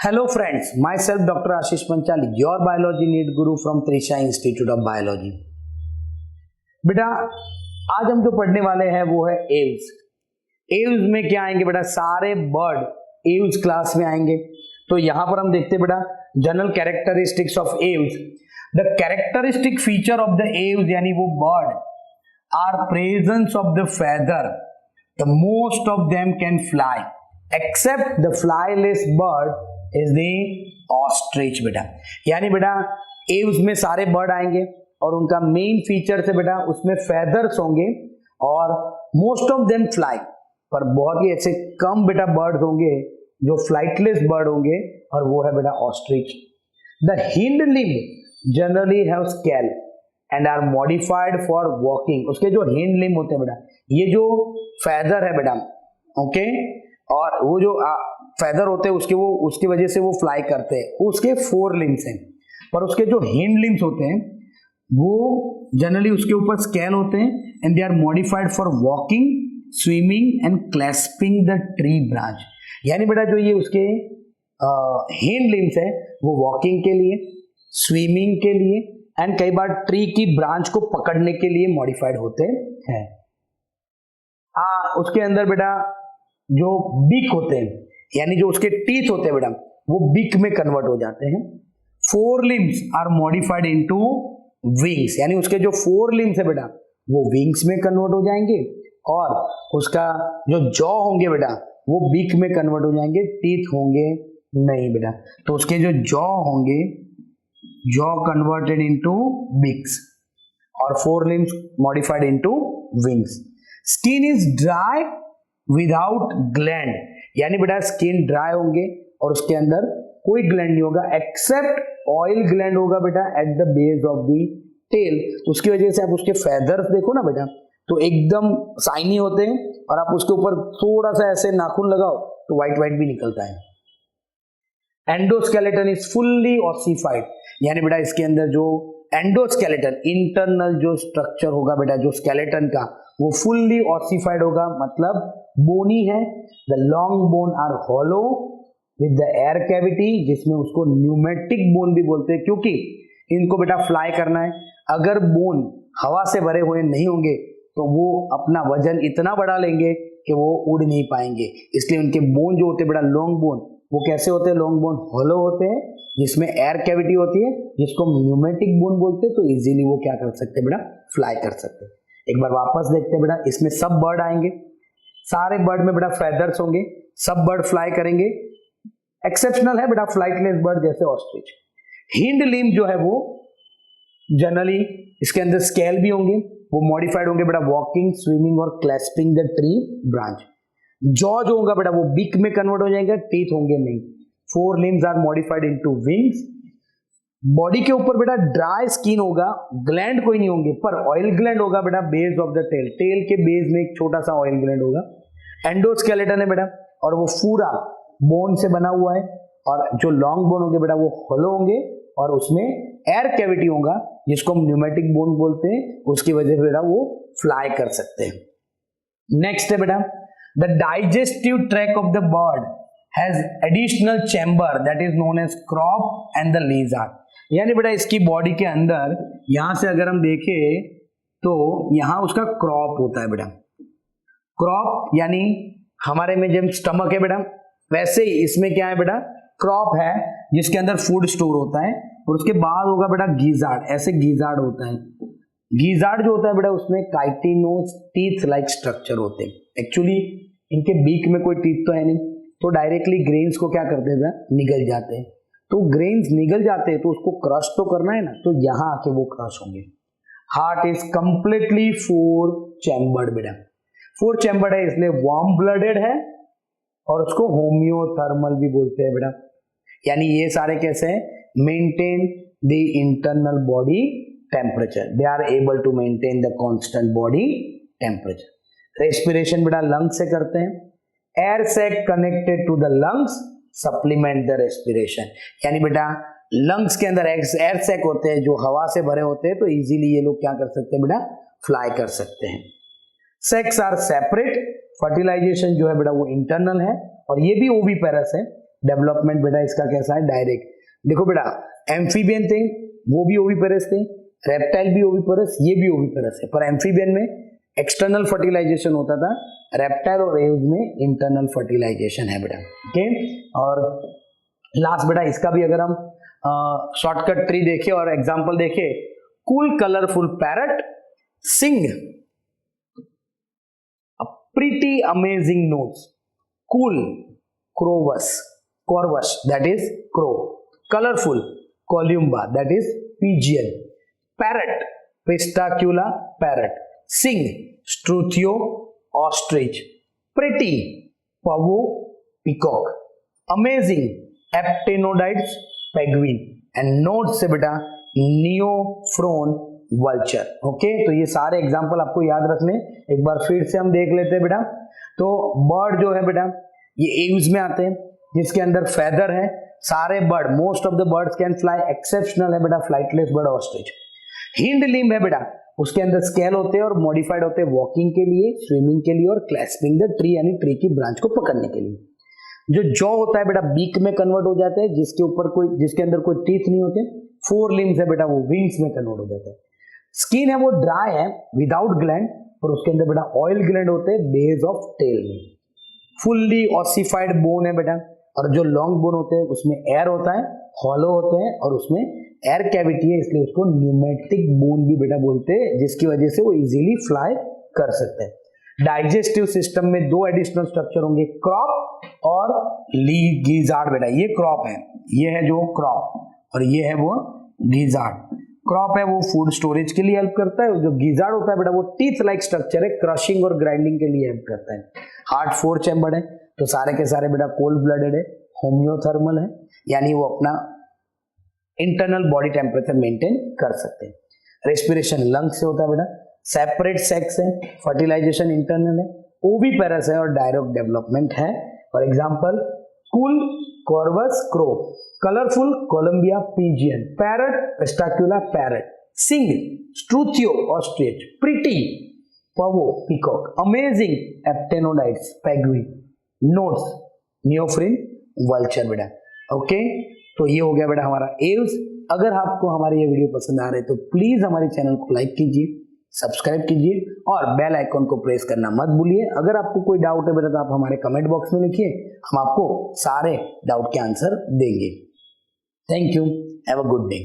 Hello friends, myself Dr. Ashish Panchal, your biology need guru from Trisha Institute of Biology. बेटा आज हम जो पढ़ने वाले हैं वो है एव्स। एव्स में क्या आएंगे बेटा, सारे बर्ड एव्स क्लास में आएंगे। तो यहां पर हम देखते हैं बेटा general characteristics of aves. The characteristic feature of the aves यानी वो bird are presence of the feather. The most of them can fly except the flightless bird is the ostrich. बेटा यानी बेटा एव्स में सारे बर्ड आएंगे और उनका मेन फीचर से बेटा उसमें फेदर्स होंगे और मोस्ट ऑफ देम फ्लाई, पर बहुत ही ऐसे कम बेटा बर्ड्स होंगे जो फ्लाइटलेस बर्ड होंगे और वो है बेटा ostrich. The hind limb generally have scale and are modified for walking. उसके जो हिंड लिम्ब होते हैं बेटा, ये जो फेदर है बेटा, ओके, और वो जो फेदर होते हैं उसकी वजह से वो फ्लाई करते हैं। उसके 4 लिम्स हैं, पर उसके जो हिंड लिम्स होते हैं वो जनरली उसके ऊपर स्केल होते हैं and they are modified for walking, swimming and clasping the tree branch. यानी बेटा जो ये उसके हिंड लिम्स है वो वॉकिंग के लिए, स्विमिंग के लिए एंड कई बार ट्री की ब्रांच को पकड़ने के लिए मॉडिफाइड होते हैं। उसके अंदर बेटा जो बिक होते हैं यानी जो उसके टीथ होते हैं बेटा वो बिक में कन्वर्ट हो जाते हैं। 4 limbs are modified into wings, यानी उसके जो 4 लिम्स है बेटा वो विंग्स में कन्वर्ट हो जाएंगे और उसका जो जॉ होंगे बेटा वो बिक में कन्वर्ट हो जाएंगे, टीथ होंगे नहीं बेटा। तो उसके जो जॉ होंगे, जॉ कन्वर्टेड इनटू बिक्स और 4 limbs modified into wings. Skin is dry without gland, यानी बेटा स्किन ड्राई होंगे और उसके अंदर कोई ग्लैंड नहीं होगा एक्सेप्ट ऑयल ग्लैंड होगा बेटा at the base of the tail. उसकी वजह से आप उसके फेदर्स देखो ना बेटा तो एकदम शाइनी होते हैं और आप उसके ऊपर थोड़ा सा ऐसे नाखून लगाओ तो व्हाइट व्हाइट भी निकलता है। एंडोस्केलेटन इज फुल्ली ऑसिफाइड, यानी बेटा इसके अंदर जो एंडोस्केलेटन इंटरनल जो स्ट्रक्चर होगा बेटा जो स्केलेटन का वो फुल्ली ऑसिफाइड होगा, मतलब बोनी है। The long bone are hollow with the air cavity, जिसमें उसको न्यूमेटिक बोन भी बोलते हैं क्योंकि इनको बेटा फ्लाई करना है। अगर बोन हवा से भरे हुए नहीं होंगे तो वो अपना वजन इतना बढ़ा लेंगे कि वो उड़ नहीं पाएंगे, इसलिए उनके बोन जो होते हैं बेटा लॉन्ग बोन वो कैसे होते हैं, लॉन्ग बोन हॉलो होते हैं जिसमें एयर कैविटी होती है जिसको न्यूमेटिक बोन बोलते हैं। तो इजीली वो क्या कर सकते हैं बेटा, फ्लाई कर सकते हैं। एक बार वापस देखते हैं बेटा, इसमें सब बर्ड आएंगे, सारे बर्ड में बेटा फेदर्स होंगे, सब बर्ड फ्लाई करेंगे। एक्सेप्शनल है बेटा फ्लाइटलेस बर्ड जैसे ऑस्ट्रिच। हिंड लिम्ब जो है वो जनरली इसके अंदर स्केल भी होंगे, वो मॉडिफाइड होंगे बेटा वॉकिंग, स्विमिंग और clasping the tree branch. Jaw जो होगा बेटा वो बिक में कन्वर्ट हो जाएगा, टीथ होंगे नहीं। 4 limbs are modified into wings. Body के ऊपर बेटा ड्राई स्किन होगा, ग्लैंड कोई नहीं होंगे, पर ऑयल ग्लैंड होगा बेटा base of the tail, tail के बेस में एक छोटा सा ऑयल ग्लैंड होगा। एंडोस्केलेटन है बेटा और वो पूरा बोन से बना हुआ है और जो लॉन्ग बोन होंगे बेटा वो होलो होंगे और उसमें एयर कैविटी होगा जिसको हम न्यूमेटिक बोन बोलते हैं, उसकी वजह से बेटा वो फ्लाई कर सकते हैं। नेक्स्ट है बेटा the digestive tract of the bird has additional chamber that is known as crop and the gizzard. यानी बेटा इसकी बॉडी के अंदर यहां से अगर हम देखें तो यहां उसका क्रॉप होता है बेटा। क्रॉप यानी हमारे में जब स्टमक है बेटा वैसे ही इसमें क्या है बेटा, क्रॉप है जिसके अंदर फूड स्टोर होता है और उसके बाद होगा बेटा गीजार्ड, ऐसे गीजार्ड होता है। गीजार्ड जो होता है बेटा उसमें काइटिनोस टीथ लाइक स्ट्रक्चर होते हैं। एक्चुअली इनके बीक में कोई टीथ तो है नहीं, तो डायरेक्टली ग्रेन्स को क्या करते हैं, निगल जाते हैं। तो ग्रेन्स निगल जाते हैं तो उसको क्रश तो करना है ना, तो यहां आके वो क्रश होंगे। हार्ट इज कंप्लीटली 4 चैम्बर्ड बेटा, 4 चैम्बर्ड है इसलिए वार्म ब्लडेड है और उसको होम्योथर्मल भी बोलते हैं बेटा। यानी ये सारे कैसे हैं, maintain the internal body temperature, they are able to maintain the constant body temperature. Respiration बेटा लंग से करते हैं। Air sac connected to the lungs supplement the respiration, यानी बेटा लंग्स के अंदर एयर सैक होते हैं जो हवा से भरे होते हैं, तो इजीली ये लोग क्या कर सकते हैं बेटा, फ्लाई कर सकते हैं। सेक्स आर सेपरेट, फर्टिलाइजेशन जो है बेटा वो इंटरनल है और ये भी ओवीपेरस है। डेवलपमेंट बेटा इसका कैसा है, डायरेक्ट। देखो बेटा एम्फीबियन थे वो भी ओविपेरस थे, रेप्टाइल भी ओविपेरस, ये भी ओविपेरस है, पर एम्फीबियन में एक्सटर्नल फर्टिलाइजेशन होता था, रेप्टाइल और एव्स में इंटरनल फर्टिलाइजेशन है बेटा। ओके, और लास्ट बेटा इसका भी अगर हम शॉर्टकट ट्री देखें और एग्जांपल देखें, cool colourful parrot sing pretty amazing notes, cool corvus corvus that is crow, colorful columba that is pigeon, parrot pistacula parrot, sing struthio ostrich, pretty pavo peacock, amazing aptenoides penguin and note से बेटा neophron vulture। Okay, तो ये सारे example आपको याद रखने, एक बार फिर से हम देख लेते हैं बेटा। तो बर्ड जो है बेटा ये एव्स में आते हैं जिसके अंदर फेदर है, सारे bird most of the birds can fly, exceptional है बेटा flightless bird ostrich. Hind limb है बेटा, उसके अंदर स्केल होते हैं और मॉडिफाइड होते हैं वॉकिंग के लिए, स्विमिंग के लिए और क्लैस्पिंग द ट्री यानी ट्री की ब्रांच को पकड़ने के लिए। जो जॉ होता है बेटा बीक में कन्वर्ट हो जाता है, जिसके अंदर कोई टीथ नहीं होते। फोर लिम्स है बेटा वो विंग्स में कन्वर्ट हो जाता है। स्किन है वो ड्राई है विदाउट ग्लैंड, और उसके अंदर बेटा ऑयल ग्लैंड होते हैं बेस ऑफ टेल में। फुल्ली ऑसिफाइड बोन है बेटा, और जो लॉन्ग बोन होते हैं उसमें एयर होता है, हॉलो होते हैं और उसमें एयर कैविटी है, इसलिए उसको न्यूमेटिक बोन भी बेटा बोलते हैं, जिसकी वजह से वो इजीली फ्लाई कर सकते हैं। डाइजेस्टिव सिस्टम में दो एडिशनल स्ट्रक्चर होंगे, क्रॉप और गिजार्ड बेटा। ये क्रॉप है, ये है जो क्रॉप, और ये है वो गिजार्ड। क्रॉप है वो फूड स्टोरेज के लिए हेल्प करता है, जो गिजार्ड होता है बेटा वो टीथ लाइक स्ट्रक्चर है, क्रशिंग और ग्राइंडिंग के लिए हेल्प करता है। हार्ट 4 चैम्बर है, तो सारे के सारे बेटा कोल्ड ब्लडेड है, होम्योथर्मल है, यानी वो अपना इंटरनल बॉडी टेम्परेचर मेंटेन कर सकते हैं। रेस्पिरेशन लंग्स से होता है बेटा, सेपरेट सेक्स है, फर्टिलाइजेशन इंटरनल है, ओविपेरस है और डायरेक्ट डेवलपमेंट है। For example cool corvus crow, colourful columba pigeon, parrot psittacula parrot, sing struthio ostrich, pretty pavo peacock, amazing aptenodytes penguin, notes neophron vulture बेटा। ओके, तो ये हो गया बेटा हमारा एव्स। अगर आपको हमारी ये वीडियो पसंद आ रहे तो प्लीज हमारे चैनल को लाइक कीजिए, सब्सक्राइब कीजिए और बेल आइकॉन को प्रेस करना मत भूलिए। अगर आपको कोई डाउट है बेटा तो आप हमारे कमेंट बॉक्स में लिखिए, हम आपको सारे डाउट के आंसर देंगे। Thank you, have a good day.